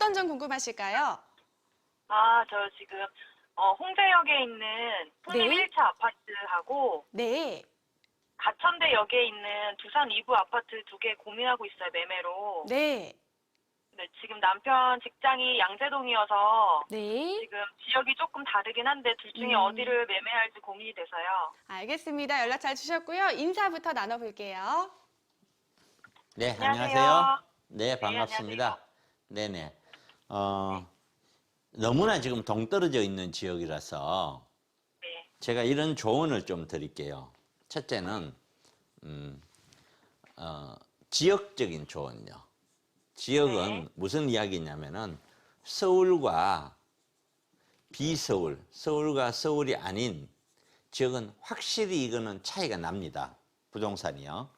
어떤 점 궁금하실까요? 저 지금 홍대역에 있는 풍림 네. 1차 아파트하고 네. 가천대역에 있는 두산 2부 아파트 두 개 고민하고 있어요, 매매로. 네. 네, 지금 남편 직장이 양재동이어서 네. 지금 지역이 조금 다르긴 한데 둘 중에 어디를 매매할지 고민이 돼서요. 알겠습니다. 연락 잘 주셨고요. 인사부터 나눠볼게요. 네, 안녕하세요. 안녕하세요. 네, 네, 반갑습니다. 안녕하세요. 네네. 너무나 지금 동떨어져 있는 지역이라서 네. 제가 이런 조언을 좀 드릴게요. 첫째는, 지역적인 조언요. 지역은 네. 무슨 이야기냐면은 서울과 비서울, 서울과 서울이 아닌 지역은 확실히 이거는 차이가 납니다. 부동산이요.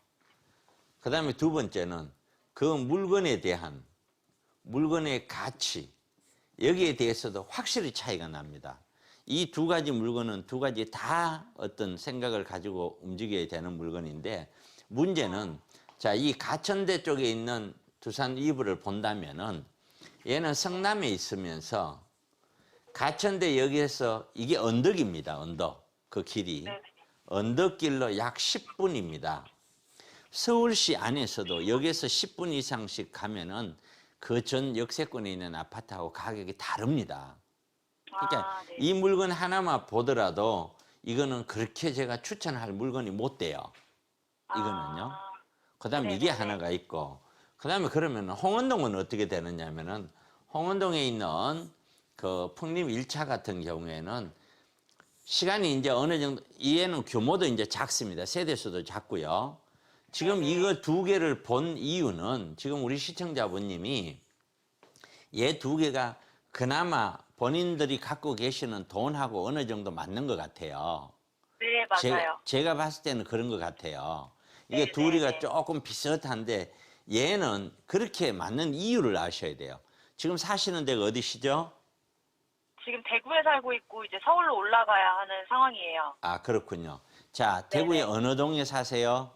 그 다음에 두 번째는 그 물건에 대한 물건의 가치, 여기에 대해서도 확실히 차이가 납니다. 이 두 가지 물건은 두 가지 다 어떤 생각을 가지고 움직여야 되는 물건인데, 문제는 자, 이 가천대 쪽에 있는 두산 이브를 본다면은 얘는 성남에 있으면서 가천대 여기에서 이게 언덕입니다. 언덕. 그 길이. 네네. 언덕길로 약 10분입니다. 서울시 안에서도 여기에서 10분 이상씩 가면은 그 전 역세권에 있는 아파트하고 가격이 다릅니다. 그러니까 네. 이 물건 하나만 보더라도 이거는 그렇게 제가 추천할 물건이 못 돼요. 이거는요. 그다음에 이게 네네네. 하나가 있고, 그다음에 그러면 홍은동은 어떻게 되느냐면은 홍은동에 있는 그 풍림 1차 같은 경우에는 시간이 이제 어느 정도, 얘는 규모도 이제 작습니다. 세대수도 작고요. 지금 이거 두 개를 본 이유는 지금 우리 시청자분님이 얘 두 개가 그나마 본인들이 갖고 계시는 돈하고 어느 정도 맞는 것 같아요. 네, 맞아요. 제가 봤을 때는 그런 것 같아요. 이게 네, 둘이가 네. 조금 비슷한데 얘는 그렇게 맞는 이유를 아셔야 돼요. 지금 사시는 데가 어디시죠? 지금 대구에 살고 있고 이제 서울로 올라가야 하는 상황이에요. 아, 그렇군요. 자, 네네. 대구의 어느 동에 사세요?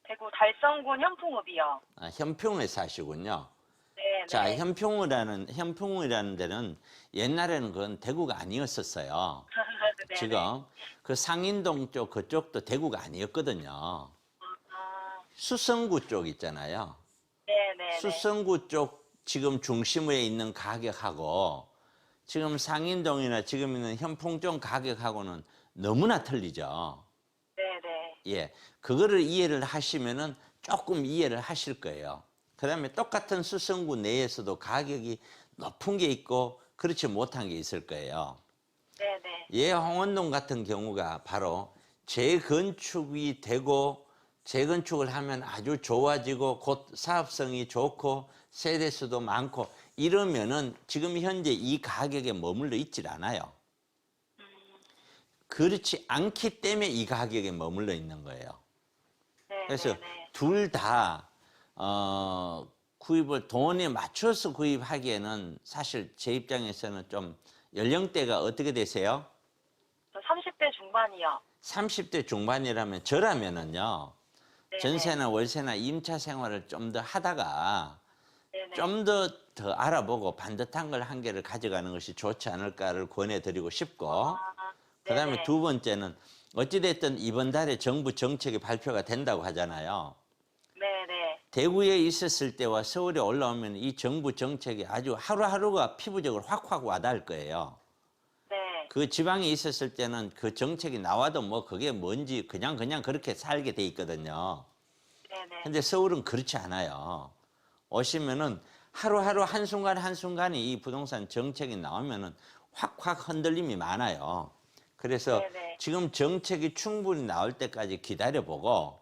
대구 달성군 현풍읍이요. 아, 현평에 사시군요. 네, 자, 네. 현풍이라는 데는 옛날에는 그건 대구가 아니었었어요. 네, 지금 그 상인동 쪽 그쪽도 대구가 아니었거든요. 아, 수성구 쪽 있잖아요. 네, 네, 네. 수성구 쪽 지금 중심부에 있는 가격하고 지금 상인동이나 지금 있는 현풍 쪽 가격하고는 너무나 틀리죠. 네, 네. 예, 그거를 이해를 하시면은 조금 이해를 하실 거예요. 그다음에 똑같은 수성구 내에서도 가격이 높은 게 있고 그렇지 못한 게 있을 거예요. 네, 네. 예, 홍원동 같은 경우가 바로 재건축이 되고 재건축을 하면 아주 좋아지고 곧 사업성이 좋고 세대수도 많고 이러면은 지금 현재 이 가격에 머물러 있질 않아요. 그렇지 않기 때문에 이 가격에 머물러 있는 거예요. 네, 그래서 네, 네. 둘 다 구입을 돈에 맞춰서 구입하기에는 사실 제 입장에서는 좀 연령대가 어떻게 되세요? 저 30대 중반이요. 30대 중반이라면 저라면은요. 네, 전세나 월세나 임차 생활을 좀 더 하다가 네, 네. 좀 더 알아보고 반듯한 걸 한 개를 가져가는 것이 좋지 않을까를 권해드리고 싶고, 그다음에 네네. 두 번째는 어찌됐든 이번 달에 정부 정책이 발표가 된다고 하잖아요. 네, 네. 대구에 있었을 때와 서울에 올라오면 이 정부 정책이 아주 하루하루가 피부적으로 확확 와닿을 거예요. 네. 그 지방에 있었을 때는 그 정책이 나와도 뭐 그게 뭔지 그냥 그렇게 살게 돼 있거든요. 네, 네. 근데 서울은 그렇지 않아요. 오시면은 하루하루 한순간이 이 부동산 정책이 나오면은 확확 흔들림이 많아요. 그래서 네네. 지금 정책이 충분히 나올 때까지 기다려보고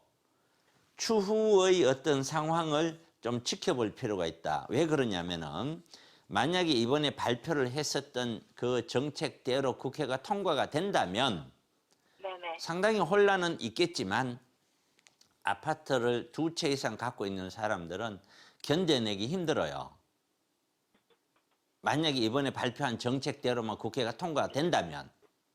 추후의 어떤 상황을 좀 지켜볼 필요가 있다. 왜 그러냐면은 만약에 이번에 발표를 했었던 그 정책대로 국회가 통과가 된다면 네네. 상당히 혼란은 있겠지만 아파트를 두 채 이상 갖고 있는 사람들은 견뎌내기 힘들어요. 만약에 이번에 발표한 정책대로만 국회가 통과가 된다면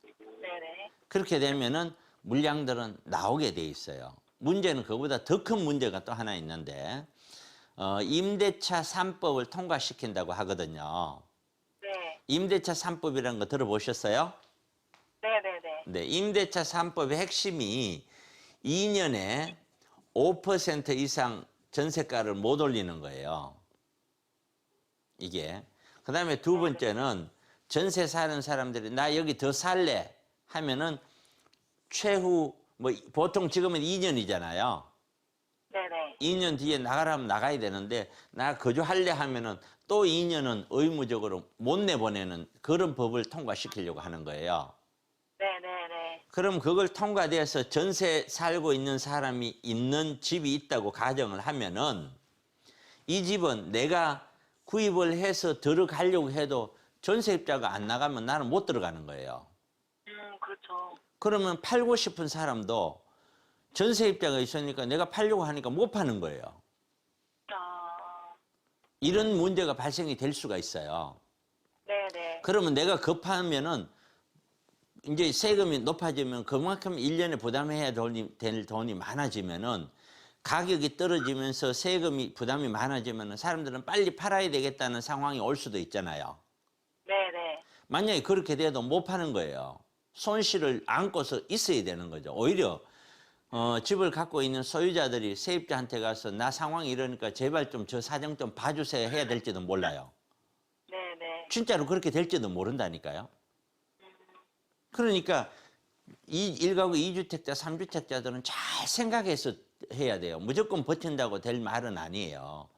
네네. 그렇게 되면은 물량들은 나오게 돼 있어요. 문제는 그보다 더 큰 문제가 또 하나 있는데 임대차 3법을 통과시킨다고 하거든요. 네. 임대차 3법이라는 거 들어보셨어요? 네네네. 네, 임대차 3법의 핵심이 2년에 5% 이상 전세가를 못 올리는 거예요. 이게. 그 다음에 두 번째는 전세 사는 사람들이 나 여기 더 살래 하면은 최후 뭐 보통 지금은 2년이잖아요. 네네. 2년 뒤에 나가라면 나가야 되는데 나 거주할래 하면은 또 2년은 의무적으로 못 내보내는 그런 법을 통과시키려고 하는 거예요. 네네네. 그럼 그걸 통과돼서 전세 살고 있는 사람이 있는 집이 있다고 가정을 하면은 이 집은 내가 구입을 해서 들어가려고 해도 전세입자가 안 나가면 나는 못 들어가는 거예요. 그렇죠. 그러면 팔고 싶은 사람도 전세입자가 있으니까 내가 팔려고 하니까 못 파는 거예요. 아, 이런 문제가 발생이 될 수가 있어요. 네네. 그러면 내가 급하면은 이제 세금이 높아지면 그만큼 1년에 부담해야 될 돈이 많아지면은 가격이 떨어지면서 세금이 부담이 많아지면은 사람들은 빨리 팔아야 되겠다는 상황이 올 수도 있잖아요. 네네. 만약에 그렇게 돼도 못 파는 거예요. 손실을 안고서 있어야 되는 거죠. 오히려 집을 갖고 있는 소유자들이 세입자한테 가서 나 상황이 이러니까 제발 좀 저 사정 좀 봐주세요 해야 될지도 몰라요. 네네. 진짜로 그렇게 될지도 모른다니까요. 그러니까 이 1가구 2주택자, 3주택자들은 잘 생각해서 해야 돼요. 무조건 버틴다고 될 말은 아니에요.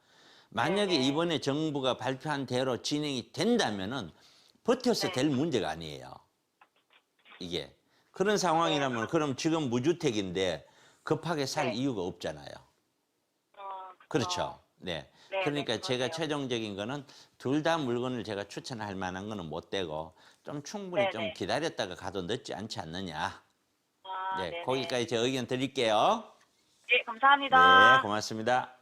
만약에 네네. 이번에 정부가 발표한 대로 진행이 된다면은 버텨서 네. 될 문제가 아니에요. 이게. 그런 상황이라면 그럼 지금 무주택인데 급하게 살 네. 이유가 없잖아요. 그렇죠. 그렇죠. 네. 네, 그러니까 네, 제가 그러네요. 최종적인 거는 둘 다 물건을 제가 추천할 만한 거는 못 되고 좀 충분히 좀 네네. 기다렸다가 가도 늦지 않지 않느냐. 아, 네, 네네. 거기까지 제 의견 드릴게요. 네, 네, 감사합니다. 고맙습니다.